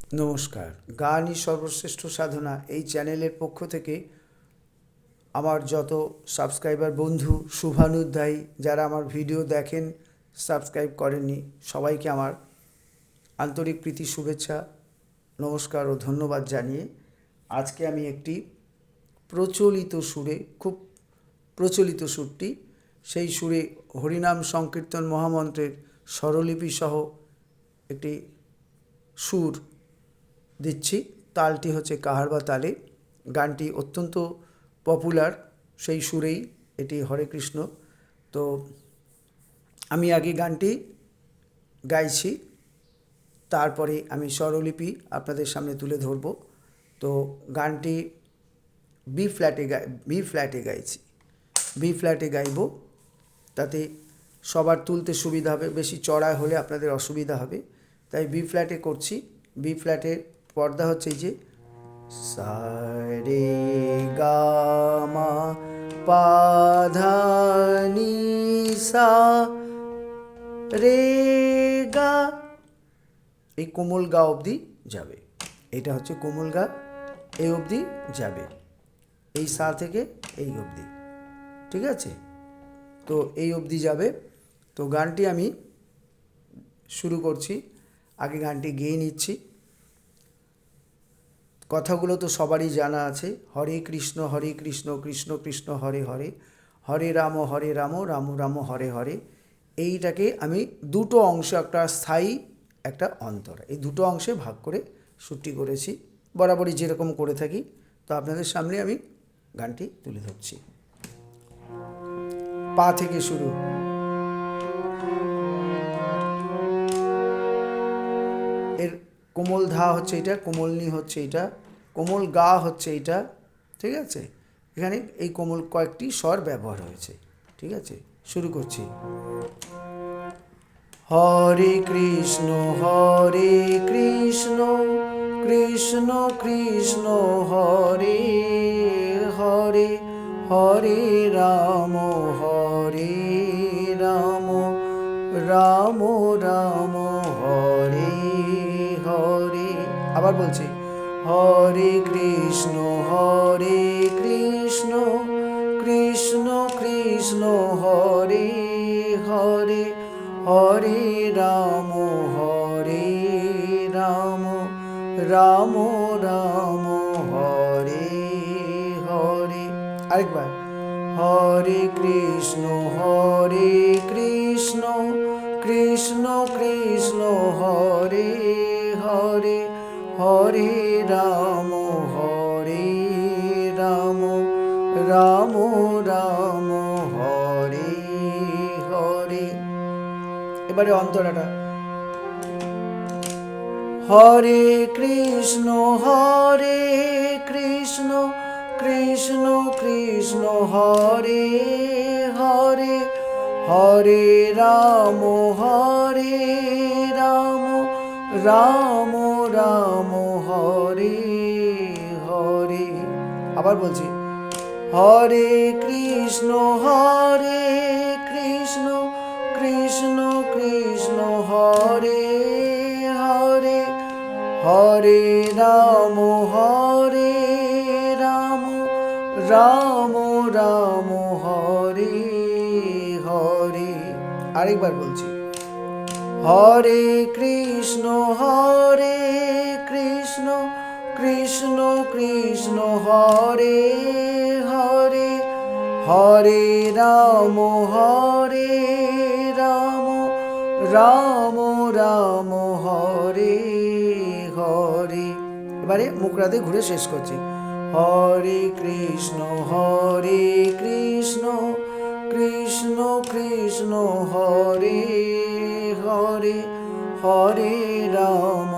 নমস্কার। গানই সর্বশ্রেষ্ঠ সাধনা এই চ্যানেলের পক্ষ থেকে আমার যত সাবস্ক্রাইবার বন্ধু শুভানুধ্যায়ী যারা আমার ভিডিও দেখেন, সাবস্ক্রাইব করেননি, সবাইকে আমার আন্তরিক প্রীতি, শুভেচ্ছা, নমস্কার ও ধন্যবাদ জানিয়ে আজকে আমি একটি প্রচলিত সুরে, খুব প্রচলিত সুরটি, সেই সুরে হরিনাম সংকীর্তন মহামন্ত্রের স্বরলিপি সহ একটি সুর দিচ্ছি। তালটি হচ্ছে কাহারবা তালে। গানটি অত্যন্ত পপুলার, সেই সুরেই এটি হরে কৃষ্ণ। তো আমি আগে গানটি গাইছি, তারপরে আমি স্বরলিপি আপনাদের সামনে তুলে ধরব। তো গানটি বি ফ্ল্যাটে গাইছি, বি ফ্ল্যাটে গাইব, তাতে সবার তুলতে সুবিধা হবে। বেশি চড়া হলে আপনাদের অসুবিধা হবে, তাই বি ফ্ল্যাটে করছি। বি ফ্ল্যাটের পর্দা হচ্ছে এই যে সা রে গা মা পা ধা নি সা রে গা, এই কোমল গা অবধি যাবে। এটা হচ্ছে কোমল গা, এই অবধি যাবে, এই সা থেকে এই অবধি, ঠিক আছে? তো এই অবধি যাবে। তো গানটি আমি শুরু করছি, আগে গানটি গেয়ে নিচ্ছি। কথাগুলো তো সবারই জানা আছে। হরে কৃষ্ণ কৃষ্ণ কৃষ্ণ হরে হরে, হরে রাম রাম রাম হরে হরে। এইটাকে আমি দুটো অংশ, একটা স্থায়ী একটা অন্তর, এই দুটো অংশে ভাগ করে সুরটি করেছি, বরাবরই যেরকম করে থাকি। তো আপনাদের সামনে আমি গানটি তুলে ধরছি। পা থেকে শুরু। এর কোমল ধা হচ্ছে এটা, কোমল নি হচ্ছে এটা, কোমল গা হচ্ছে এটা, ঠিক আছে? এখানে এই কোমল কয়েকটি স্বর ব্যবহার হয়েছে, ঠিক আছে? শুরু করছি। হরে কৃষ্ণ কৃষ্ণ কৃষ্ণ হরে হরে, হরে রাম রাম রাম হরে হরে। আবার বলছি, হরে কৃষ্ণ কৃষ্ণ কৃষ্ণ হরে হরে, হরে রাম রাম রাম হরে হরে। আরেকবার, হরে কৃষ্ণ কৃষ্ণ কৃষ্ণ হরে হরে, হরে রাম রাম রাম হরে হরে। এবারে অন্তরাটা, হরে কৃষ্ণ কৃষ্ণ কৃষ্ণ হরে হরে, হরে রাম রাম রাম হরে হরে। আবার বলছি, হরে কৃষ্ণ কৃষ্ণ কৃষ্ণ হরে হরে, হরে রাম রাম রাম হরে হরে। আরেকবার বলছি, হরে কৃষ্ণ কৃষ্ণ কৃষ্ণ হরে হরে, হরে রাম রাম রাম হরে হরে। এবারে মুখরাতে ঘুরে শেষ করছি, হরে কৃষ্ণ কৃষ্ণ কৃষ্ণ হরে হরে, হরে রাম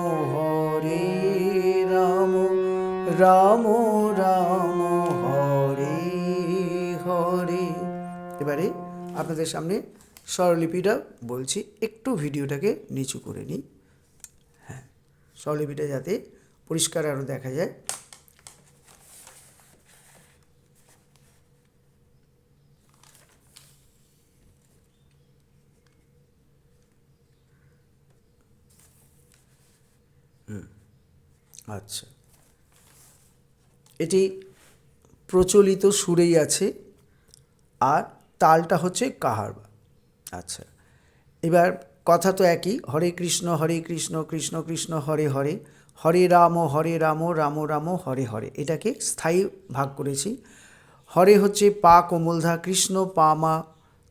রাম রাম হরে হরে। এবারে আপনাদের সামনে স্বরলিপিটা বলছি, একটু ভিডিওটাকে নিচু করে নিই, হ্যাঁ, স্বরলিপিটা যাতে পরিষ্কার আরও দেখা যায়। আচ্ছা, এটি প্রচলিত সুরেই আছে, আর তালটা হচ্ছে কাহারবা। আচ্ছা, এবার কথা তো একই, হরে কৃষ্ণ কৃষ্ণ কৃষ্ণ হরে হরে, হরে রাম রাম রাম হরে হরে। এটাকে স্থায়ী ভাগ করেছি। হরে হচ্ছে পা কোমলধা, কৃষ্ণ পা মা,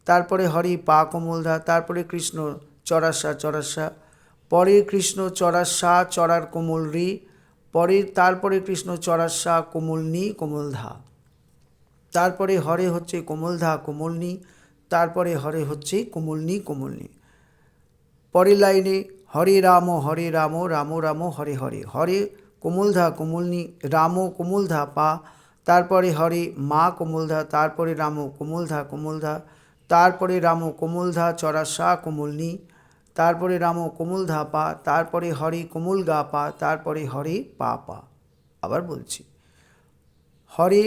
তারপরে হরে পা কোমলধা, তারপরে কৃষ্ণ চড়াসা চড়াসা, পরে কৃষ্ণ চড়াসা চড়ার কোমল রি, তারপরে কৃষ্ণ চড়াসা কোমল নি কোমল ধা, তারপরে হরে হচ্ছে কোমলধা কোমলনি, তারপরে হরে হচ্ছে কোমলনি কোমলনি। পরের লাইনে হরে রাম রাম রাম হরে হরে, হরে কোমলধা কোমলনি, রাম কোমলধা পা, তারপরে হরে মা কোমলধা, তারপরে রাম কোমলধা কোমলধা, তারপরে রাম কোমলধা চড়াসা কোমলনি, তারপরে রাম কোমলধা পা, তারপরে হরে কোমল গা পা, তারপরে হরে পা পা। আবার বলছি, হরে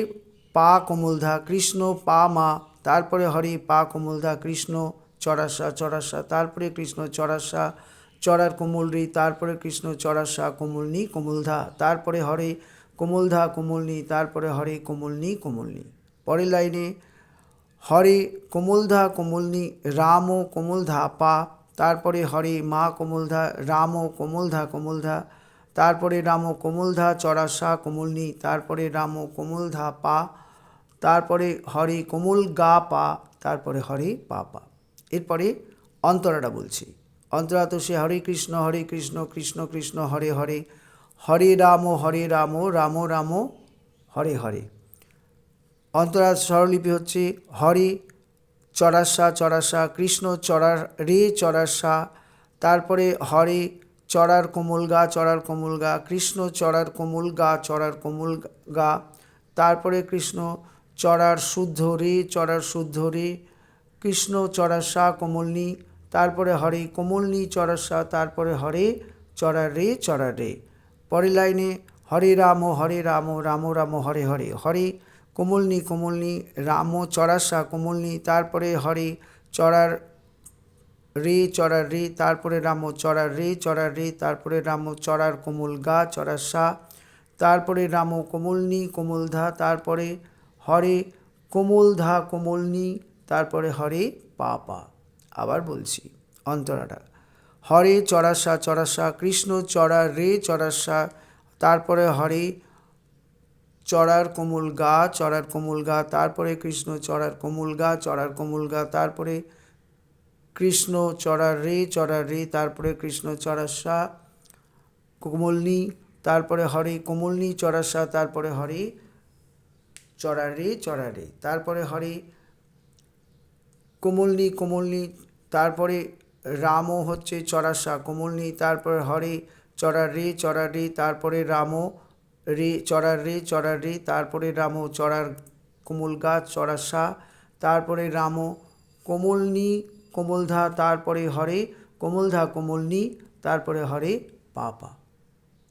পা কোমলধা, কৃষ্ণ পা মা, তারপরে হরে পা কোমলধা, কৃষ্ণ চড়াসা চড়াসা, তারপরে কৃষ্ণ চড়াসা চড়ার কোমল রি, তারপরে কৃষ্ণ চড়াসা কোমলনি কোমলধা, তারপরে হরে কোমলধা কোমলনি, তারপরে হরে কোমলনি কোমলনি। পরের লাইনে হরে কোমলধা কোমলনি, রাম কোমলধা পা, তারপরে হরে মা কোমলধা, রাম কোমলধা কোমলধা, তারপরে রাম কোমলধা চড়াসা কোমলনি, তারপরে রাম কোমলধা পা, তারপরে হরে কোমল গা পা, তারপরে হরে পা পা। এরপরে অন্তরাটা বলছি। অন্তরা তো সে হরে কৃষ্ণ কৃষ্ণ কৃষ্ণ হরে হরে, হরে রাম রাম রাম হরে হরে। অন্তরা স্বরলিপি হচ্ছে হরে চড়াসা চড়াসা, কৃষ্ণ চড়ার রে চড়াসা, তারপরে হরে চড়ার কোমল গা, কৃষ্ণ চড়ার কোমল গা, তারপরে কৃষ্ণ চড়ার শুদ্ধ রে, কৃষ্ণ চড়াসা কোমলনি, তারপরে হরে কোমলনি চড়াসা, তারপরে হরে চড়ার রে। পরের লাইনে হরে রাম রাম রাম হরে হরে, হরে কোমলনি রাম চড়াসা কোমলনি, তারপরে হরে চড়ার রে, তারপরে রাম চড়ার রে, তারপরে রাম চড়ার কোমল গা চড়াসা, তারপরে রাম কোমলনি কোমলধা, তারপরে হরে কোমলধা কোমলনি, তারপরে হরে পা পা। আবার বলছি অন্তরাটা, হরে চড়াসা চড়াসা, কৃষ্ণ চড়ার রে চড়াসা, তারপরে হরে চড়ার কোমল গা, তারপরে কৃষ্ণ চড়ার কোমল গা, তারপরে কৃষ্ণ চড়ার রে, তারপরে কৃষ্ণ চড়াসা কোমলনি, তারপরে হরে কোমলনি চড়াসা, তারপরে হরে চড়ার রে, তারপরে হরে কোমলনি, তারপরে রাম হচ্ছে চড়াসা কোমলনি, তারপরে হরে চড়ার রে, তারপরে রাম চড়ার রে, তারপরে রাম চড়ার কোমল গা চড়াসা, তারপরে রাম কোমলনি কোমলধা, তারপরে হরে কোমলধা কোমলনি, তারপরে হরে পা পা।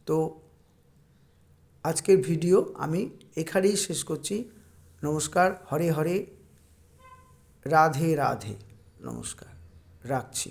তো আজকের ভিডিও আমি এখানেই শেষ করছি। নমস্কার, হরে হরে, রাধে রাধে, নমস্কার, রাখছি।